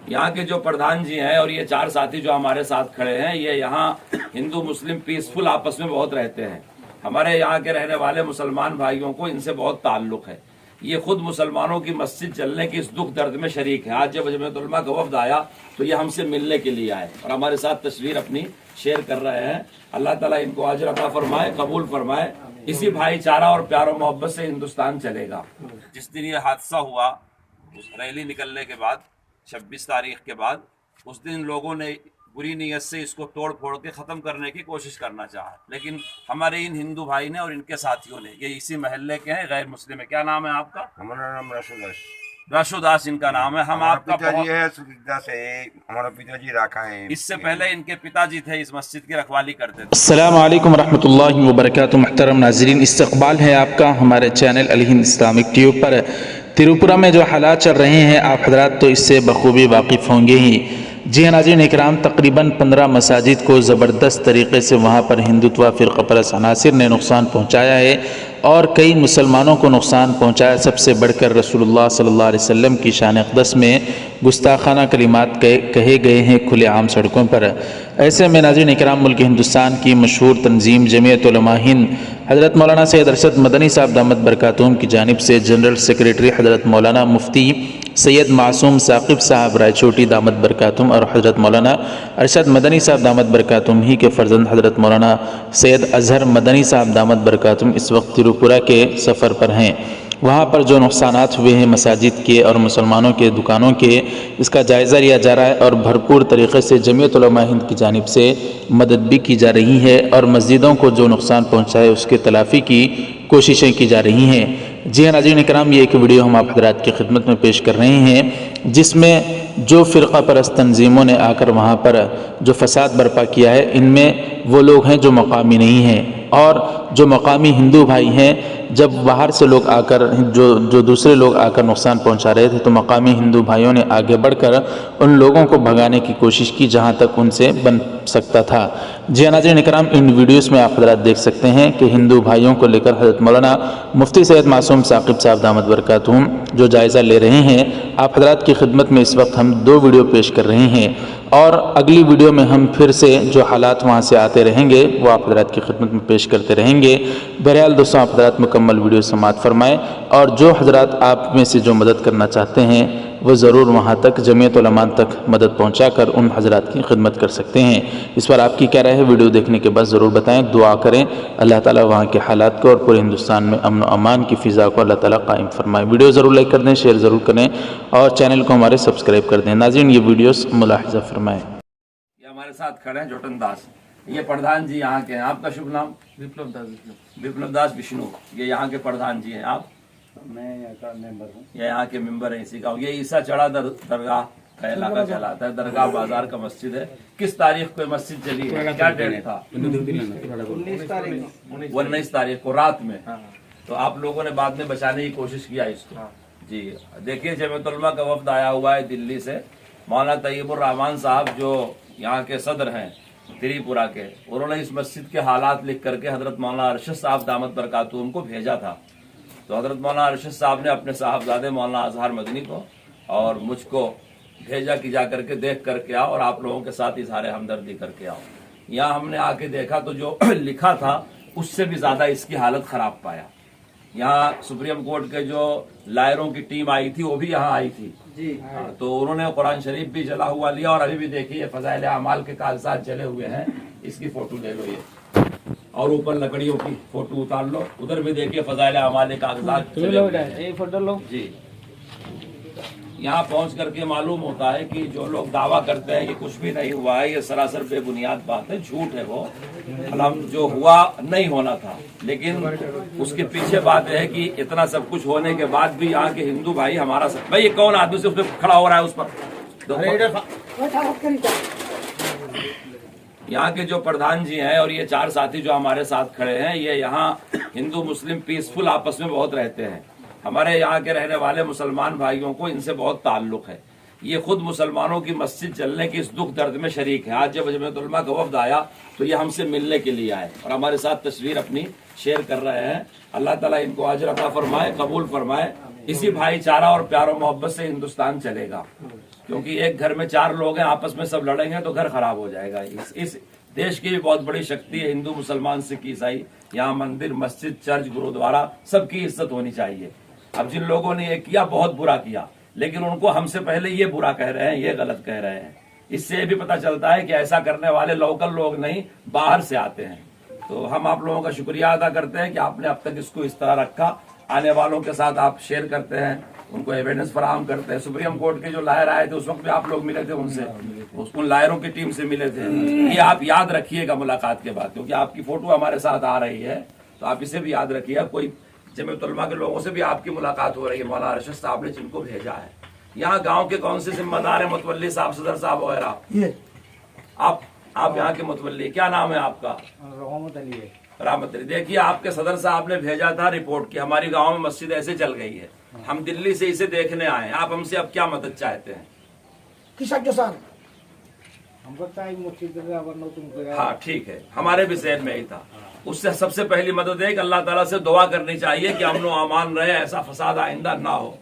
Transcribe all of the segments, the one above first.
यहाँ के जो प्रधान जी हैं और ये चार साथी जो हमारे साथ खड़े हैं, ये यहाँ हिंदू मुस्लिम पीसफुल आपस में बहुत रहते हैं। हमारे यहाँ के रहने वाले मुसलमान भाइयों को इनसे बहुत ताल्लुक है। ये खुद मुसलमानों की मस्जिद जलने की इस दुख दर्द में शरीक है। आज जब जमीयत उलमा का वफ्द आया तो ये हमसे मिलने के लिए आए और हमारे साथ तस्वीर अपनी शेयर कर रहे हैं। अल्लाह ताला इनको अजर अता फरमाए, कबूल फरमाए। इसी भाईचारा और प्यार और मोहब्बत से हिंदुस्तान चलेगा। जिस दिन ये हादसा हुआ, उस रैली निकलने के बाद 26 तारीख के बाद, उस दिन लोगों ने बुरी नीयत से इसको तोड़ फोड़ के ख़त्म करने की कोशिश करना चाहा, लेकिन हमारे इन हिंदू भाई ने और इनके साथियों ने, ये इसी महल्ले के हैं, गैर मुस्लिम है। क्या नाम है आपका? हमारा नाम राशुदास। राशुदास इनका नाम है। हम आपका पिताजी है सुखदास से, हमारा पिताजी रखा है। इससे पहले इनके पिताजी थे, इस मस्जिद की रखवाली करते थे। अस्सलाम वालेकुम रहमतुल्लाहि व बरकातुहू। मुहतरम नाज़रीन, इस्तक़बाल है आपका हमारे चैनल अल हिंद इस्लामिक ट्यूब पर। त्रिपुरा में जो हालात चल रहे हैं आप हजरात तो इससे बखूबी वाकिफ़ होंगे ही। जी हाँ नाज़रीन इकराम, तकरीबन 15 मसाजिद को ज़बरदस्त तरीके से वहाँ पर हिंदुत्व फ़िरक़ापरस्त अनासिर ने नुकसान पहुँचाया है और कई मुसलमानों को नुकसान पहुँचाया। सबसे बढ़कर रसूलुल्लाह सल्लल्लाहु अलैहि वसल्लम की शान अक़दस में गुस्ताखाना कलिमात कहे गए हैं खुलेआम सड़कों पर। ऐसे में नाज़रीन इकराम, मुल्क हिंदुस्तान की मशहूर तंजीम जमीयत उलमा हिंद हज़रत मौलाना सैयद अरशद मदनी साहब दामत बरकातुहूम की जानिब से जनरल सेक्रेटरी हज़रत मौलाना मुफ्ती सैयद मासूम साकिब साहब रायचोटी दामत बरकातुहूम और हज़रत मौलाना अरशद मदनी साहब दामत बरकातुहूम ही के फ़र्जंद हज़रत मौलाना सैयद अज़हर मदनी साहब दामत बरकातुहूम इस वक्त त्रिपुरा के सफ़र पर हैं। वहाँ पर जो नुकसानात हुए हैं मसाजिद के और मुसलमानों के दुकानों के, इसका जायज़ा लिया जा रहा है और भरपूर तरीक़े से जमीयत उलमा हिंद की जानिब से मदद भी की जा रही है और मस्जिदों को जो नुकसान पहुँचा है उसके तलाफ़ी की कोशिशें की जा रही हैं। जी हाँ नाज़रीन इकराम, ये एक वीडियो हम आप हज़रात की खिदमत में पेश कर रहे हैं जिसमें जो फ़िरक़ा परस्त तंजीमों ने आकर वहाँ पर जो फसाद बर्पा किया है, इनमें वो लोग हैं जो मकामी नहीं हैं और जो मकामी हिंदू भाई हैं। जब बाहर से लोग आकर जो दूसरे लोग आकर नुकसान पहुंचा रहे थे तो मकामी हिंदू भाइयों ने आगे बढ़कर उन लोगों को भगाने की कोशिश की जहां तक उनसे बन सकता था। जी नाज़रीन इकराम, इन वीडियोस में आप हज़रात देख सकते हैं कि हिंदू भाइयों को लेकर हज़रत मौलाना मुफ्ती सैयद मासूम साकिब साहब दामत बरकातुहूम जो जायज़ा ले रहे हैं। आप हज़रात की खिदमत में इस वक्त हम 2 वीडियो पेश कर रहे हैं और अगली वीडियो में हम फिर से जो हालात वहाँ से आते रहेंगे वो आप हज़रात की खिदमत में पेश करते रहेंगे। बहरहाल दोस्तों, आप हज़रात मुकम्मल वीडियो समाअत फरमाएँ और जो हज़रात आप में से जो मदद करना चाहते हैं वो ज़रूर वहाँ तक जमीयत उलमा तक मदद पहुँचा कर उन हज़रात की खिदमत कर सकते हैं। इस पर आपकी क्या राय है, वीडियो देखने के बाद ज़रूर बताएँ। दुआ करें अल्लाह ताला वहाँ के हालात को और पूरे हिंदुस्तान में अमन व अमान की फ़िज़ा को अल्लाह ताला कायम फरमाए। वीडियो ज़रूर लाइक कर दें, शेयर ज़रूर करें और चैनल को हमारे सब्सक्राइब कर दें। नाज़रीन ये वीडियोस मुलाहिज़ा फरमाएँ। ये हमारे साथ खड़े हैं जोटन दास, ये प्रधान जी यहाँ के हैं। आपका शुभ नाम? विप्लव दास। विप्लव दास विष्णु, ये यहाँ के प्रधान जी हैं। आप? मैं यहाँ का मेंबर हूँ। ये यहाँ के मेंबर हैं इसी गाँव। ये ईसा चढ़ा दरगाह का इलाका कहलाता है, दरगाह बाजार का मस्जिद है। किस तारीख को मस्जिद चली है, क्या डेट था? 19 तारीख को रात में। तो आप लोगों ने बाद में बचाने की कोशिश किया इसको। जी देखिए, जमीयत उलमा का वफ्द आया हुआ है दिल्ली से। मौलाना तैयबुर रहमान साहब जो यहाँ के सदर हैं त्रिपुरा के, उन्होंने इस मस्जिद के हालात लिख करके हजरत मौलाना अरशद साहब दामत बरकातुहूम को भेजा था। तो हजरत मौलाना अरशद साहब ने अपने साहबजादे मौलाना अज़हर मदनी को और मुझको भेजा कि जा करके देख करके आओ और आप लोगों के साथ इजहार हमदर्दी करके आओ। यहाँ हमने आके देखा तो जो लिखा था उससे भी ज्यादा इसकी हालत खराब पाया। यहाँ सुप्रीम कोर्ट के जो लायरों की टीम आई थी वो भी यहाँ आई थी जी। तो उन्होंने कुरान शरीफ भी जला हुआ लिया और अभी भी देखिए फजाइल अमाल के कागजात जले हुए हैं। इसकी फोटो ले लो ये, और ऊपर लकड़ियों की फोटो उतार लो। उधर भी देखिए फजाइल अमाल के कागजात जले हुए हैं। फोटो लो जी। यहाँ पहुंच करके मालूम होता है कि जो लोग दावा करते हैं कि कुछ भी नहीं हुआ है, ये सरासर बेबुनियाद बात है, झूठ है। वो जो हुआ नहीं होना था, लेकिन उसके पीछे बात है कि इतना सब कुछ होने के बाद भी यहाँ के हिंदू भाई हमारा सब भाई, ये कौन आदमी से उसमें खड़ा हो रहा है उस पर? यहाँ के जो प्रधान जी हैं और ये चार साथी जो हमारे साथ खड़े हैं, ये यहाँ हिंदू मुस्लिम पीसफुल आपस में बहुत रहते हैं। हमारे यहाँ के रहने वाले मुसलमान भाइयों को इनसे बहुत ताल्लुक है। ये खुद मुसलमानों की मस्जिद जलने की इस दुख दर्द में शरीक है। आज जब जमीयत उलमा का वफ्द आया तो ये हमसे मिलने के लिए आए और हमारे साथ तस्वीर अपनी शेयर कर रहे हैं। अल्लाह ताला इनको अजर अता फरमाए, कबूल फरमाए। इसी भाईचारा और प्यार और मोहब्बत से हिंदुस्तान चलेगा। क्योंकि एक घर में 4 लोग हैं, आपस में सब लड़ेंगे तो घर खराब हो जाएगा। इस देश की भी बहुत बड़ी शक्ति है, हिंदू मुसलमान सिख ईसाई, यहाँ मंदिर मस्जिद चर्च गुरुद्वारा सबकी इज्जत होनी चाहिए। अब जिन लोगों ने ये किया बहुत बुरा किया, लेकिन उनको हमसे पहले ये बुरा कह रहे हैं, ये गलत कह रहे हैं। इससे ये भी पता चलता है कि ऐसा करने वाले लोकल लोग नहीं, बाहर से आते हैं। तो हम आप लोगों का शुक्रिया अदा करते हैं कि आपने अब तक इसको इस तरह रखा, आने वालों के साथ आप शेयर करते हैं, उनको एविडेंस फराहम करते हैं। सुप्रीम कोर्ट के जो लायर आए थे उस वक्त भी आप लोग मिले थे उनसे, उन लायरों की टीम से मिले थे। ये आप याद रखिएगा मुलाकात के बाद, क्योंकि आपकी फोटो हमारे साथ आ रही है, तो आप इसे भी याद रखिएगा। कोई जमीयत उलमा के लोगों से भी आपकी मुलाकात हो रही है, मौलाना अरशद साहब ने जिनको भेजा है। यहाँ गांव के कौन से जिम्मेदार है, मुतवल्ली साहब, सदर साहब वगैरह? आप यहाँ के मुतवल्ली, क्या नाम है आपका? रहमत अली। देखिए, आपके सदर साहब ने भेजा था रिपोर्ट की हमारी गांव में मस्जिद ऐसे चल गई है, हम दिल्ली से इसे देखने आए। आप हमसे अब क्या मदद चाहते हैं? हाँ ठीक है, हमारे भी शहर में ही था। उससे सबसे पहली मदद है कि अल्लाह ताला से दुआ करनी चाहिए कि अमन व अमान रहे, ऐसा फसाद आइंदा ना हो।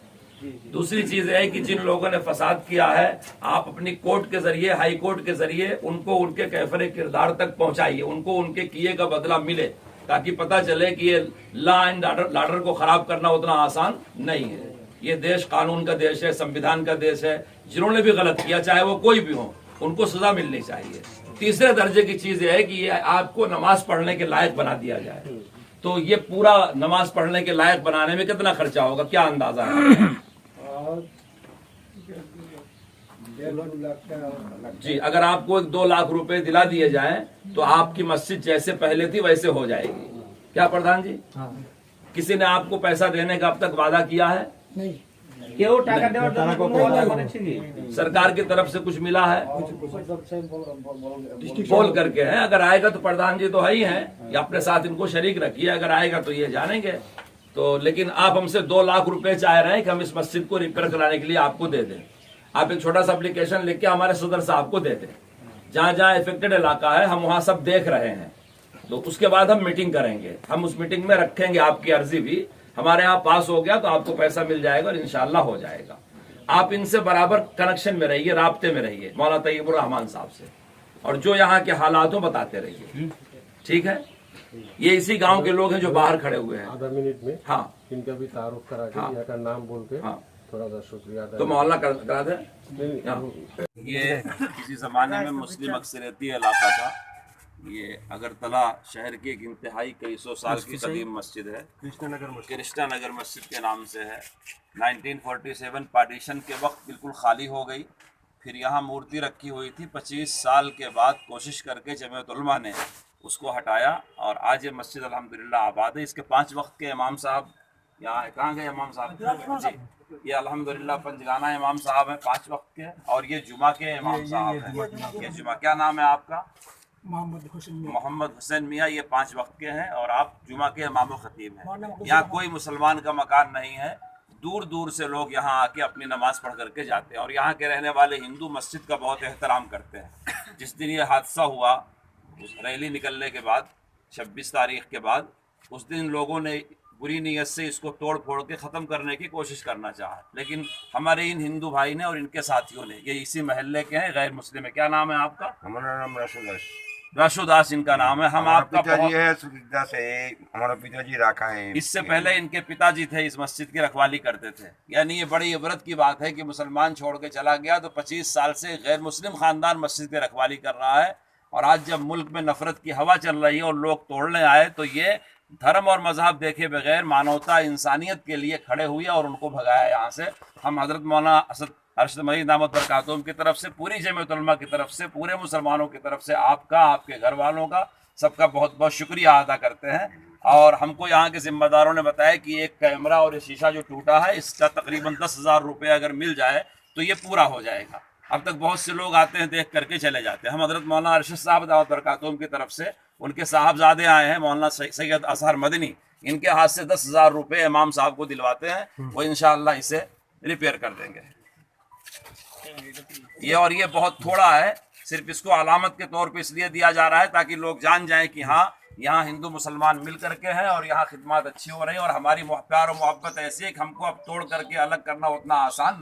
दूसरी चीज है कि जिन लोगों ने फसाद किया है, आप अपनी कोर्ट के जरिए, हाई कोर्ट के जरिए उनको उनके कैफरे किरदार तक पहुंचाइए, उनको उनके किए का बदला मिले, ताकि पता चले कि ये लॉ एंड ऑर्डर को खराब करना उतना आसान नहीं है। ये देश कानून का देश है, संविधान का देश है। जिन्होंने भी गलत किया, चाहे वो कोई भी हो, उनको सजा मिलनी चाहिए। तीसरे दर्जे की चीज है कि ये आपको नमाज पढ़ने के लायक बना दिया जाए। तो ये पूरा नमाज पढ़ने के लायक बनाने में कितना खर्चा होगा, क्या अंदाजा है? जी, अगर आपको 2 लाख रुपए दिला दिए जाएं तो आपकी मस्जिद जैसे पहले थी वैसे हो जाएगी। क्या प्रधान जी? किसी ने आपको पैसा देने का अब तक वादा किया है? नहीं। सरकार की तरफ से कुछ मिला है? बोल करके है। अगर आएगा तो प्रधान जी तो है ही हैं, या अपने साथ इनको शरीक रखिए, अगर आएगा तो ये जानेंगे। तो लेकिन आप हमसे 2 लाख रुपए चाह रहे हैं कि हम इस मस्जिद को रिपेयर कराने के लिए आपको दे दें। आप एक छोटा सा एप्लीकेशन लिख के हमारे सदर साहब को दे दें। जहां जहां इफेक्टेड इलाका है हम वहां सब देख रहे हैं, तो उसके बाद हम मीटिंग करेंगे। हम उस मीटिंग में रखेंगे आपकी अर्जी भी, हमारे यहाँ पास हो गया तो आपको पैसा मिल जाएगा और इंशाल्लाह हो जाएगा। आप इनसे बराबर कनेक्शन में रहिए, राब्ते में रहिए मौलाना तैयबुर रहमान साहब से, और जो यहाँ के हालात हो बताते रहिए, ठीक है? ये इसी गांव के लोग हैं जो बाहर खड़े हुए हैं। आधा मिनट में हाँ, इनका भी तारुफ करा के, यहाँ का नाम बोल के थोड़ा सा शुक्रिया तो मोहल्ला करा दे। ये किसी जमाने में मुस्लिम अक्सरियती इलाका था। ये अगरतला शहर की एक इंतहाई कई सौ साल की कदीम मस्जिद है, कृष्णा नगर मस्जिद के नाम से है। 1947 पार्टीशन के वक्त बिल्कुल खाली हो गई, फिर यहाँ मूर्ति रखी हुई थी। 25 साल के बाद कोशिश करके जमीयत उलमा ने उसको हटाया और आज ये मस्जिद अल्हम्दुलिल्लाह आबाद है। इसके 5 वक्त के इमाम साहब यहाँ, कहाँ गए इमाम साहब जी? ये अल्हम्दुलिल्लाह पंजगाना इमाम साहब हैं 5 वक्त के, और ये जुमा के इमाम साहब हैं। ये जुमा, क्या नाम है आपका? मोहम्मद हुसैन मियाँ। ये 5 वक्त के हैं और आप जुमा के इमाम खतीब हैं। यहाँ कोई मुसलमान का मकान नहीं है, दूर दूर से लोग यहाँ आके अपनी नमाज पढ़ करके जाते हैं, और यहाँ के रहने वाले हिंदू मस्जिद का बहुत एहतराम करते हैं। जिस दिन ये हादसा हुआ, उस रैली निकलने के बाद 26 तारीख के बाद, उस दिन लोगों ने बुरी नीयत से इसको तोड़ फोड़ के ख़त्म करने की कोशिश करना चाहा, लेकिन हमारे इन हिंदू भाई ने और इनके साथियों ने, ये इसी महल्ले के हैं, गैर मुस्लिम है। क्या नाम है आपका? हमारा नाम रसूदास। रसूदास इनका नाम है। हम आपका पिताजी है सुविधा से, हमारा पिताजी रखा है। इससे पहले इनके पिताजी थे, इस मस्जिद की रखवाली करते थे। यानी ये बड़ी इबरत की बात है कि मुसलमान छोड़ के चला गया तो 25 साल से गैर मुस्लिम खानदान मस्जिद की रखवाली कर रहा है, और आज जब मुल्क में नफरत की हवा चल रही है और लोग तोड़ने आए, तो ये धर्म और मजहब देखे बगैर मानवता इंसानियत के लिए खड़े हुए और उनको भगाया यहाँ से। हम हजरत मौलाना अरशद मजीद दामत बरकातुहूम की तरफ से, पूरी जमीयत उलमा की तरफ से, पूरे मुसलमानों की तरफ से आपका, आपके घर वालों का, सबका बहुत बहुत शुक्रिया अदा करते हैं। और हमको यहाँ के जिम्मेदारों ने बताया कि एक कैमरा और ये शीशा जो टूटा है, इसका तकरीबन 10,000 रुपये अगर मिल जाए तो ये पूरा हो जाएगा। अब तक बहुत से लोग आते हैं, देख करके चले जाते हैं। हम हजरत मौलाना अरशद साहब दामत बरकातुहूम की तरफ से, उनके साहबजादे आए हैं मौलाना सैयद असहर मदनी, इनके हाथ से 10,000 रुपये इमाम साहब को दिलवाते हैं, वो इंशाअल्लाह इसे रिपेयर कर देंगे। ये बहुत थोड़ा है, सिर्फ इसको अलामत के तौर पे इसलिए दिया जा रहा है ताकि लोग जान जाएं कि हाँ, यहाँ हिंदू मुसलमान मिल करके हैं और यहाँ खिदमत अच्छी हो रही है, और हमारी प्यार और मोहब्बत ऐसी है कि हमको अब तोड़ करके अलग करना उतना आसान